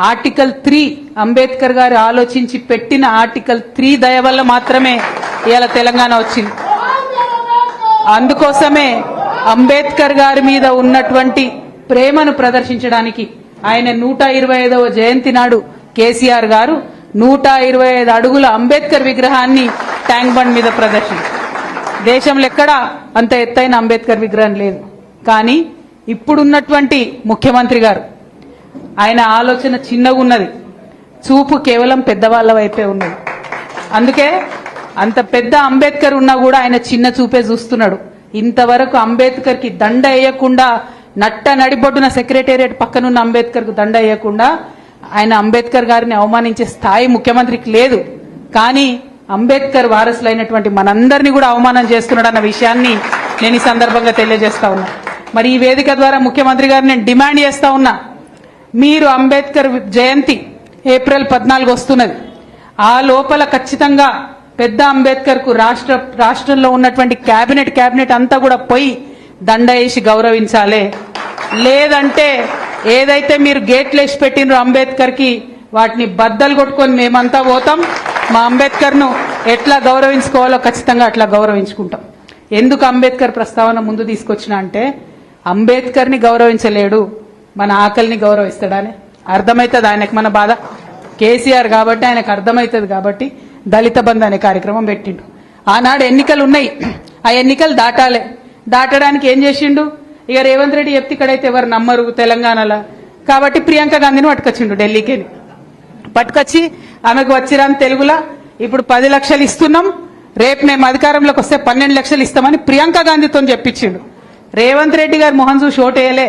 Article 3 Ambedkar గారు ఆలోచించి పెట్టిన ఆర్టికల్ 3 దయ వల్ల మాత్రమే ఇవాళ తెలంగాణ వచ్చింది. అందుకోసమే అంబేద్కర్ గారి మీద ఉన్నటువంటి ప్రేమను ప్రదర్శించడానికి ఆయన 125వ జయంతి నాడు కేసీఆర్ గారు 125 అడుగుల అంబేద్కర్ విగ్రహాన్ని ట్యాంక్ బండ్ మీద ప్రదర్శించారు. దేశంలో ఎక్కడా అంత ఎత్తైన అంబేద్కర్ విగ్రహం లేదు. కానీ ఇప్పుడున్నటువంటి ముఖ్యమంత్రి గారు ఆయన ఆలోచన చిన్నగా ఉన్నది, చూపు కేవలం పెద్దవాళ్ల వైపే ఉన్నది. అందుకే అంత పెద్ద అంబేద్కర్ ఉన్నా కూడా ఆయన చిన్న చూపే చూస్తున్నాడు. ఇంతవరకు అంబేద్కర్ కి దండ వేయకుండా నట్ట నడిబొడ్డున సెక్రటేరియట్ పక్కనున్న అంబేద్కర్ కు దండ వేయకుండా ఆయన అంబేద్కర్ గారిని అవమానించే స్థాయి ముఖ్యమంత్రికి లేదు. కానీ అంబేద్కర్ వారసులైనటువంటి మనందరినీ కూడా అవమానం చేస్తున్నాడు అన్న విషయాన్ని నేను ఈ సందర్భంగా తెలియజేస్తా ఉన్నా. మరి ఈ వేదిక ద్వారా ముఖ్యమంత్రి గారిని నేను డిమాండ్ చేస్తా ఉన్నా, మీరు అంబేద్కర్ జయంతి ఏప్రిల్ 14 వస్తున్నది, ఆ లోపల ఖచ్చితంగా పెద్ద అంబేద్కర్ కు రాష్ట్రంలో ఉన్నటువంటి కేబినెట్ అంతా కూడా పోయి దండ వేసి గౌరవించాలి. లేదంటే ఏదైతే మీరు గేట్లు వేసి పెట్టినరో అంబేద్కర్ కి వాటిని బద్దలు కొట్టుకొని మేమంతా పోతాం. మా అంబేద్కర్ ను ఎట్లా గౌరవించుకోవాలో ఖచ్చితంగా అట్లా గౌరవించుకుంటాం. ఎందుకు అంబేద్కర్ ప్రస్తావన ముందు తీసుకొచ్చినా అంటే అంబేద్కర్ ని గౌరవించలేడు, మన ఆకలిని గౌరవిస్తాడని అర్థమవుతుంది ఆయనకు. మన బాధ కేసీఆర్ కాబట్టి ఆయనకు అర్థమవుతుంది కాబట్టి దళిత బంధు అనే కార్యక్రమం పెట్టిండు. ఆనాడు ఎన్నికలు ఉన్నాయి, ఆ ఎన్నికలు దాటడానికి ఏం చేసిండు? ఇక రేవంత్ రెడ్డి చెప్తే ఇక్కడైతే ఎవరు నమ్మరు తెలంగాణలో కాబట్టి ప్రియాంక గాంధీని పట్టుకొచ్చిండు ఢిల్లీకి. పట్టుకొచ్చి ఆమెకు వచ్చిరాని తెలుగులా ఇప్పుడు 10 లక్షలు ఇస్తున్నాం, రేపు మేము అధికారంలోకి వస్తే 12 లక్షలు ఇస్తామని ప్రియాంక గాంధీతో చెప్పించిండు. రేవంత్ రెడ్డి గారు మొహం చూసి ఓటేయలే,